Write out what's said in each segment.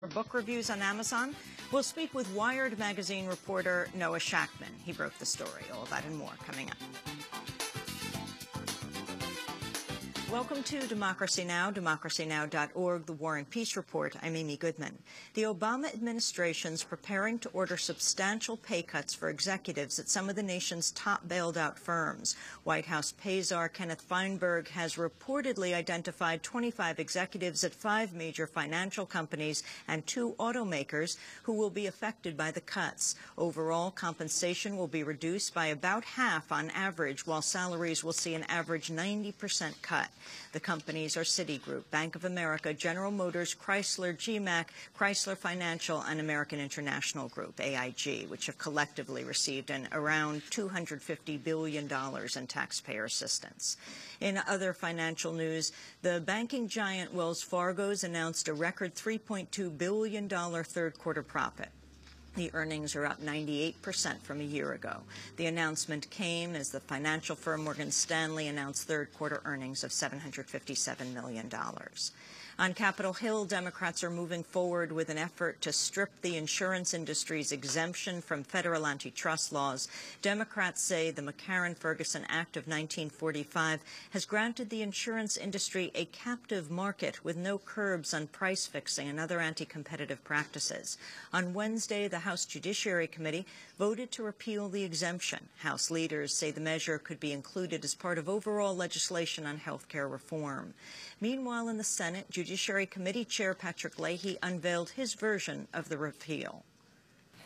Book reviews on Amazon. We'll speak with Wired magazine reporter Noah Shachtman. He broke the story. All that and more coming up. Welcome to Democracy Now!, democracynow.org, the War and Peace Report. I'm Amy Goodman. The Obama administration's preparing to order substantial pay cuts for executives at some of the nation's top bailed-out firms. White House pay czar Kenneth Feinberg has reportedly identified 25 executives at 5 major financial companies and 2 automakers who will be affected by the cuts. Overall, compensation will be reduced by about half on average, while salaries will see an average 90% cut. The companies are Citigroup, Bank of America, General Motors, Chrysler, GMAC, Chrysler Financial, and American International Group, AIG, which have collectively received around $250 billion in taxpayer assistance. In other financial news, the banking giant Wells Fargo's announced a record $3.2 billion third-quarter profit. The earnings are up 98% from a year ago. The announcement came as the financial firm Morgan Stanley announced third-quarter earnings of $757 million. On Capitol Hill, Democrats are moving forward with an effort to strip the insurance industry's exemption from federal antitrust laws. Democrats say the McCarran-Ferguson Act of 1945 has granted the insurance industry a captive market with no curbs on price fixing and other anti-competitive practices. On Wednesday, the House Judiciary Committee voted to repeal the exemption. House leaders say the measure could be included as part of overall legislation on health care reform. Meanwhile, in the Senate, Judiciary Committee Chair Patrick Leahy unveiled his version of the repeal.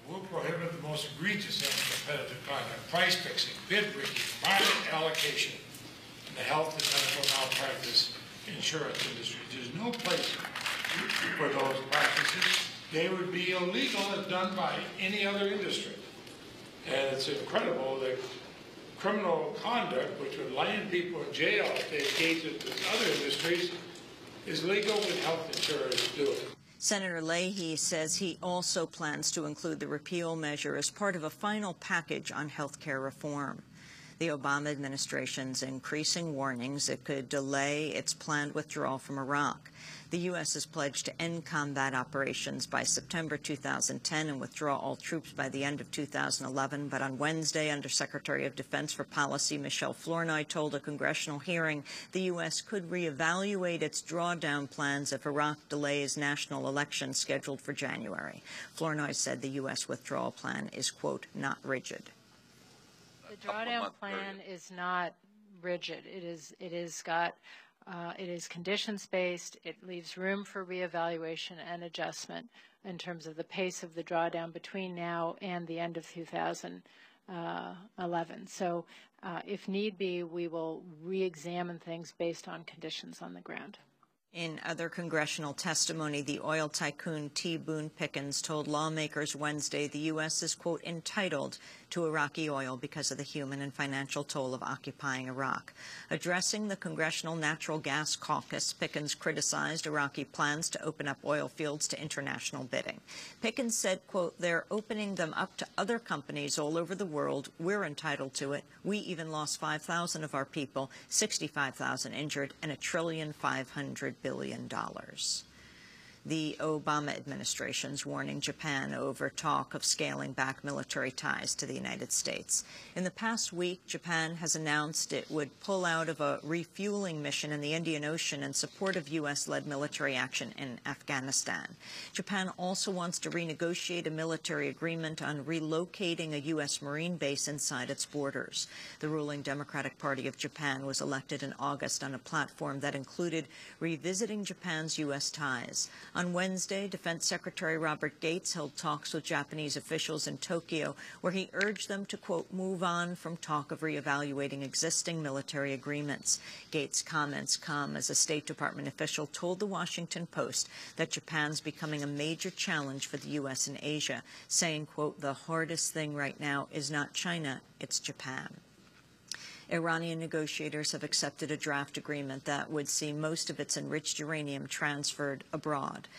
We'll prohibit the most egregious anti-competitive conduct, price fixing, bid rigging, market allocation in the health and medical malpractice insurance industry. There's no place for those practices. They would be illegal if done by any other industry. And it's incredible that criminal conduct, which would land people in jail if they engaged with other industries, is legal when health insurers do it. Senator Leahy says he also plans to include the repeal measure as part of a final package on health care reform. The Obama administration's increasing warnings it could delay its planned withdrawal from Iraq. The U.S. has pledged to end combat operations by September 2010 and withdraw all troops by the end of 2011. But on Wednesday, Undersecretary of Defense for Policy Michelle Flournoy told a congressional hearing the U.S. could reevaluate its drawdown plans if Iraq delays national elections scheduled for January. Flournoy said the U.S. withdrawal plan is, quote, not rigid. The drawdown plan is not rigid. It is conditions-based. It leaves room for reevaluation and adjustment in terms of the pace of the drawdown between now and the end of 2011. So if need be, we will re-examine things based on conditions on the ground. In other congressional testimony, the oil tycoon T. Boone Pickens told lawmakers Wednesday the U.S. is, quote, entitled to Iraqi oil because of the human and financial toll of occupying Iraq. Addressing the Congressional Natural Gas Caucus, Pickens criticized Iraqi plans to open up oil fields to international bidding. Pickens said, quote, they're opening them up to other companies all over the world. We're entitled to it. We even lost 5,000 of our people, 65,000 injured, and $1.5 trillion. The Obama administration's warning Japan over talk of scaling back military ties to the United States. In the past week, Japan has announced it would pull out of a refueling mission in the Indian Ocean in support of U.S.-led military action in Afghanistan. Japan also wants to renegotiate a military agreement on relocating a U.S. Marine base inside its borders. The ruling Democratic Party of Japan was elected in August on a platform that included revisiting Japan's U.S. ties. On Wednesday, Defense Secretary Robert Gates held talks with Japanese officials in Tokyo, where he urged them to, quote, move on from talk of reevaluating existing military agreements. Gates' comments come as a State Department official told the Washington Post that Japan's becoming a major challenge for the U.S. in Asia, saying, quote, the hardest thing right now is not China, it's Japan. Iranian negotiators have accepted a draft agreement that would see most of its enriched uranium transferred abroad.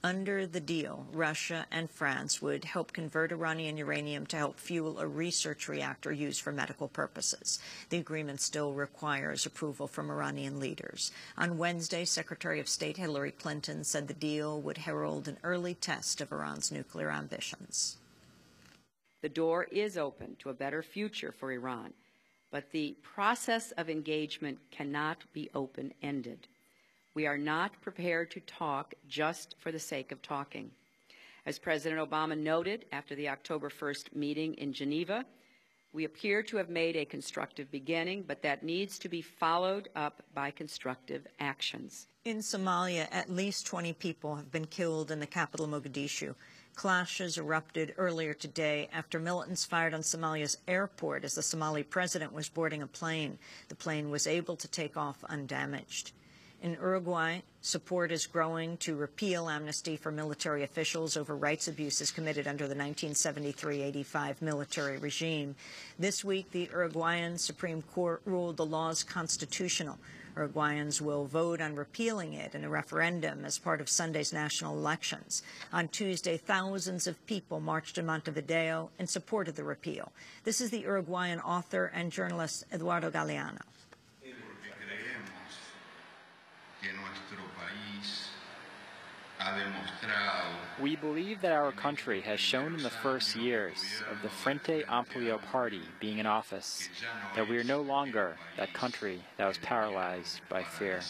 Under the deal, Russia and France would help convert Iranian uranium to help fuel a research reactor used for medical purposes. The agreement still requires approval from Iranian leaders. On Wednesday, Secretary of State Hillary Clinton said the deal would herald an early test of Iran's nuclear ambitions. The door is open to a better future for Iran, but the process of engagement cannot be open-ended. We are not prepared to talk just for the sake of talking. As President Obama noted after the October 1st meeting in Geneva, we appear to have made a constructive beginning, but that needs to be followed up by constructive actions. In Somalia, at least 20 people have been killed in the capital, Mogadishu. Clashes erupted earlier today after militants fired on Somalia's airport as the Somali president was boarding a plane. The plane was able to take off undamaged. In Uruguay, support is growing to repeal amnesty for military officials over rights abuses committed under the 1973-85 military regime. This week, the Uruguayan Supreme Court ruled the law is constitutional. Uruguayans will vote on repealing it in a referendum as part of Sunday's national elections. On Tuesday, thousands of people marched in Montevideo in support of the repeal. This is the Uruguayan author and journalist Eduardo Galeano. We believe that our country has shown in the first years of the Frente Amplio Party being in office that we are no longer that country that was paralyzed by fear.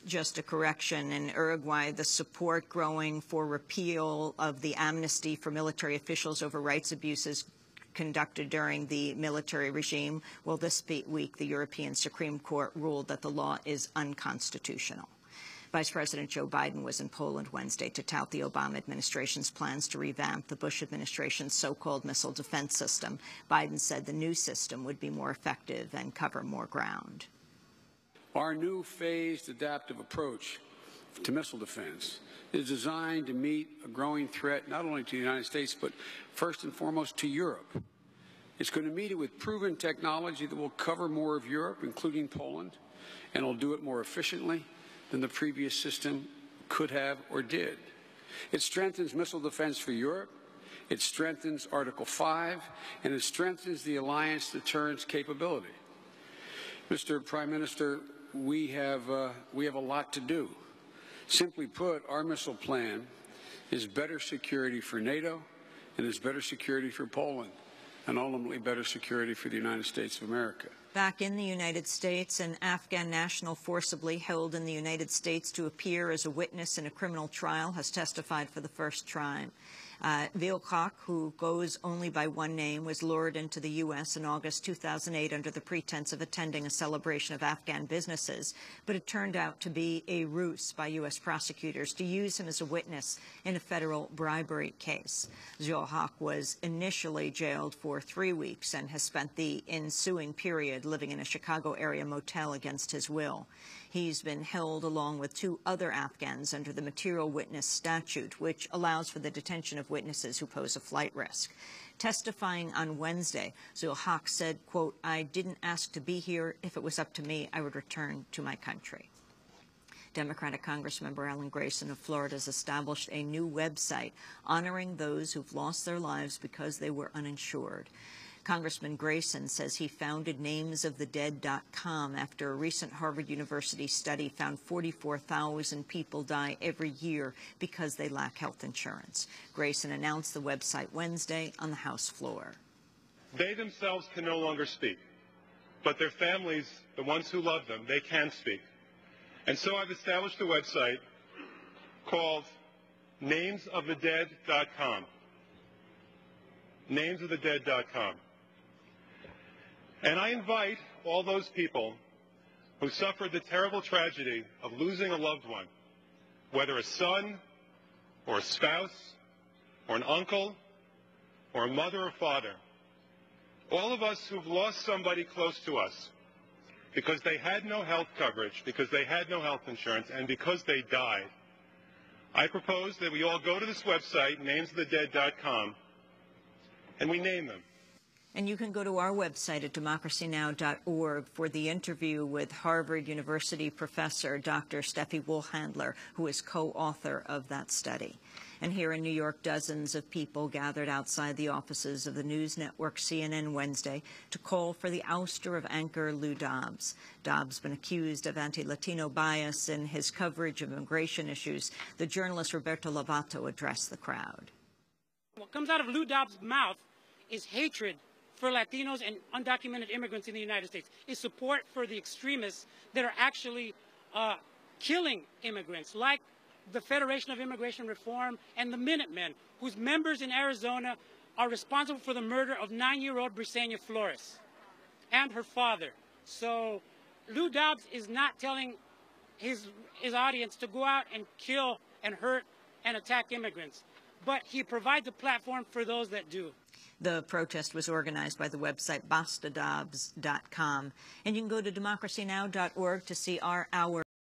Just a correction, in Uruguay, the support growing for repeal of the amnesty for military officials over rights abuses conducted during the military regime. Well, this week, the European Supreme Court ruled that the law is unconstitutional. Vice President Joe Biden was in Poland Wednesday to tout the Obama administration's plans to revamp the Bush administration's so-called missile defense system. Biden said the new system would be more effective and cover more ground. Our new phased adaptive approach to missile defense is designed to meet a growing threat not only to the United States, but first and foremost to Europe. It's going to meet it with proven technology that will cover more of Europe, including Poland, and will do it more efficiently than the previous system could have or did. It strengthens missile defense for Europe, it strengthens Article 5, and it strengthens the alliance deterrence capability. Mr. Prime Minister, we have a lot to do. Simply put, our missile plan is better security for NATO and is better security for Poland, and ultimately better security for the United States of America. Back in the United States, an Afghan national forcibly held in the United States to appear as a witness in a criminal trial has testified for the first time. Vilkak, who goes only by one name, was lured into the U.S. in August 2008 under the pretense of attending a celebration of Afghan businesses, but it turned out to be a ruse by U.S. prosecutors to use him as a witness in a federal bribery case. Vilkak was initially jailed for 3 weeks and has spent the ensuing period living in a Chicago area motel against his will. He's been held along with 2 other Afghans under the Material Witness Statute, which allows for the detention of witnesses who pose a flight risk. Testifying on Wednesday, Zulhaq said, quote, "I didn't ask to be here. If it was up to me, I would return to my country." Democratic Congressmember Alan Grayson of Florida has established a new website honoring those who've lost their lives because they were uninsured. Congressman Grayson says he founded namesofthedead.com after a recent Harvard University study found 44,000 people die every year because they lack health insurance. Grayson announced the website Wednesday on the House floor. They themselves can no longer speak, but their families, the ones who love them, they can speak. And so I've established a website called namesofthedead.com. Namesofthedead.com. And I invite all those people who suffered the terrible tragedy of losing a loved one, whether a son or a spouse or an uncle or a mother or father, all of us who've lost somebody close to us because they had no health coverage, because they had no health insurance, and because they died, I propose that we all go to this website, namesofthedead.com, and we name them. And you can go to our website at democracynow.org for the interview with Harvard University professor Dr. Steffi Wohlhandler, who is co-author of that study. And here in New York, dozens of people gathered outside the offices of the news network CNN Wednesday to call for the ouster of anchor Lou Dobbs. Dobbs has been accused of anti-Latino bias in his coverage of immigration issues. The journalist Roberto Lovato addressed the crowd. What comes out of Lou Dobbs' mouth is hatred for Latinos and undocumented immigrants in the United States, is support for the extremists that are actually killing immigrants, like the Federation of Immigration Reform and the Minutemen, whose members in Arizona are responsible for the murder of 9-year-old Brisena Flores and her father. So Lou Dobbs is not telling his audience to go out and kill and hurt and attack immigrants, but he provides a platform for those that do. The protest was organized by the website bastadobbs.com, and you can go to democracynow.org to see our hour